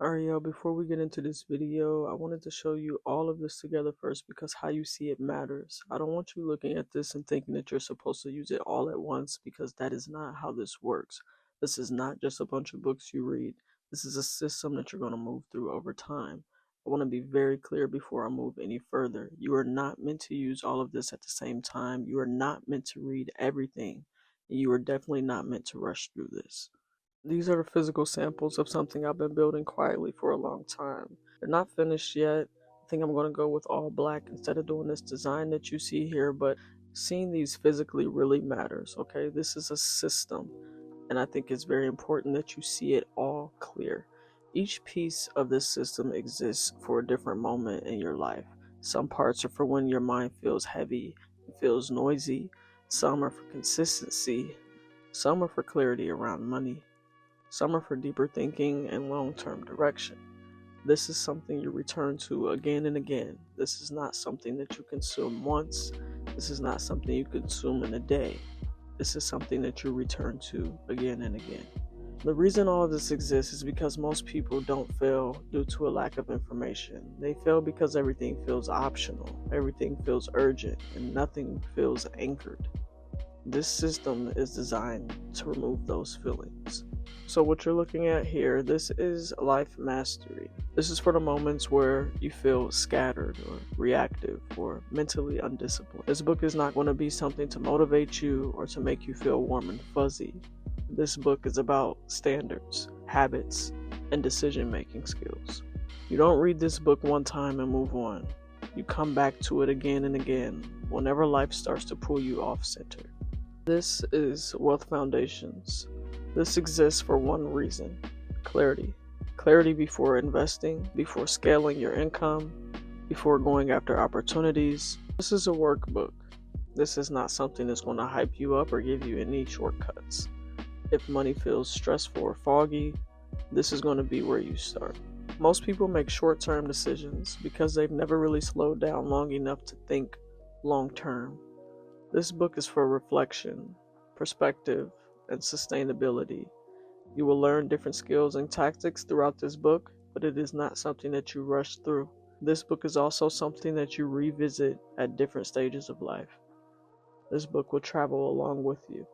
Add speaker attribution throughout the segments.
Speaker 1: Alright, y'all, before we get into this video, I wanted to show you all of this together first because how you see it matters. I don't want you looking at this and thinking that you're supposed to use it all at once because that is not how this works. This is not just a bunch of books you read. This is a system that you're going to move through over time. I want to be very clear before I move any further. You are not meant to use all of this at the same time. You are not meant to read everything. You are definitely not meant to rush through this. These are the physical samples of something I've been building quietly for a long time. They're not finished yet. I think I'm going to go with all black instead of doing this design that you see here, but seeing these physically really matters, okay? This is a system, and I think it's very important that you see it all clear. Each piece of this system exists for a different moment in your life. Some parts are for when your mind feels heavy, it feels noisy. Some are for consistency. Some are for clarity around money. Some are for deeper thinking and long-term direction. This is something you return to again and again. This is not something that you consume once. This is not something you consume in a day. This is something that you return to again and again. The reason all of this exists is because most people don't fail due to a lack of information. They fail because everything feels optional, everything feels urgent, and nothing feels anchored. This system is designed to remove those feelings. So what you're looking at here, this is life mastery. This is for the moments where you feel scattered or reactive or mentally undisciplined. This book is not going to be something to motivate you or to make you feel warm and fuzzy. This book is about standards, habits, and decision-making skills. You don't read this book one time and move on. You come back to it again and again whenever life starts to pull you off center. This is Wealth Foundations. This exists for one reason: clarity. Clarity before investing, before scaling your income, before going after opportunities. This is a workbook. This is not something that's going to hype you up or give you any shortcuts. If money feels stressful or foggy, this is going to be where you start. Most people make short-term decisions because they've never really slowed down long enough to think long-term. This book is for reflection, perspective, and sustainability. You will learn different skills and tactics throughout this book, but it is not something that you rush through. This book is also something that you revisit at different stages of life. This book will travel along with you.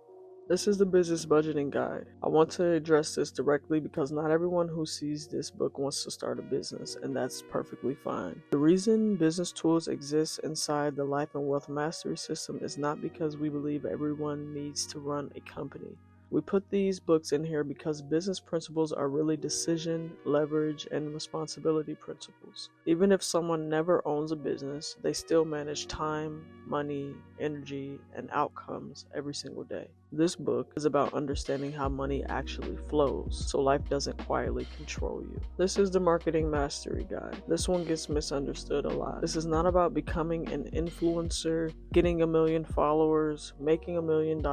Speaker 1: This is the business budgeting guide. I want to address this directly because not everyone who sees this book wants to start a business, and that's perfectly fine. The reason business tools exist inside the Life and Wealth Mastery system is not because we believe everyone needs to run a company. We put these books in here because business principles are really decision, leverage, and responsibility principles. Even if someone never owns a business, they still manage time, money, energy, and outcomes every single day. This book is about understanding how money actually flows, so life doesn't quietly control you. This is the Marketing Mastery Guide. This one gets misunderstood a lot. This is not about becoming an influencer, getting 1 million followers, making $1 million,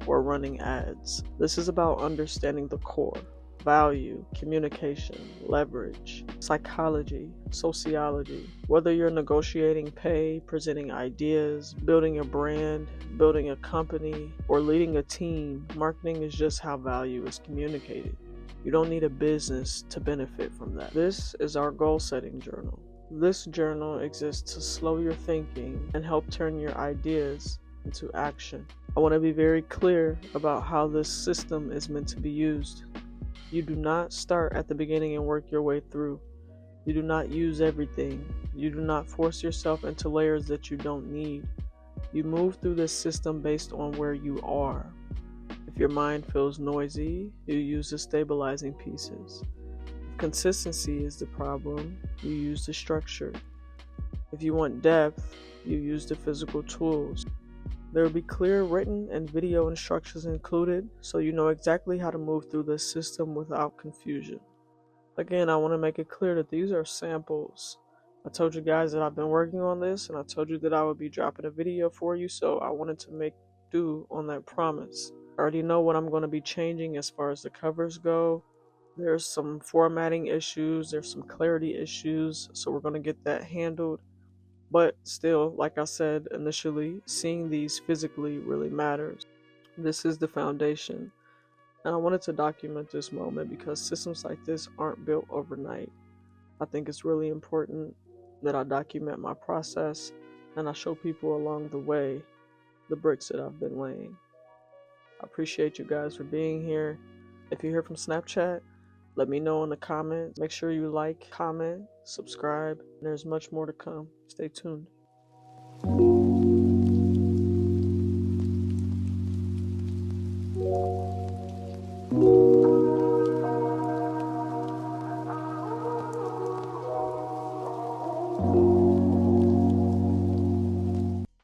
Speaker 1: or running ads. This is about understanding the core: value, communication, leverage, psychology, sociology. Whether you're negotiating pay, presenting ideas, building a brand, building a company, or leading a team, marketing is just how value is communicated. You don't need a business to benefit from that. This is our goal-setting journal. This journal exists to slow your thinking and help turn your ideas into action. I want to be very clear about how this system is meant to be used. You do not start at the beginning and work your way through. You do not use everything. You do not force yourself into layers that you don't need. You move through this system based on where you are. If your mind feels noisy, you use the stabilizing pieces. If consistency is the problem, you use the structure. If you want depth, you use the physical tools. There will be clear written and video instructions included, so you know exactly how to move through this system without confusion. Again, I want to make it clear that these are samples. I told you guys that I've been working on this, and I told you that I would be dropping a video for you, so I wanted to make do on that promise. I already know what I'm going to be changing as far as the covers go. There's some formatting issues, there's some clarity issues, so we're going to get that handled. But still, like I said initially, seeing these physically really matters. This is the foundation. And I wanted to document this moment because systems like this aren't built overnight. I think it's really important that I document my process and I show people along the way the bricks that I've been laying. I appreciate you guys for being here. If you're here from Snapchat, let me know in the comments. Make sure you like, comment, subscribe. There's much more to come. Stay tuned.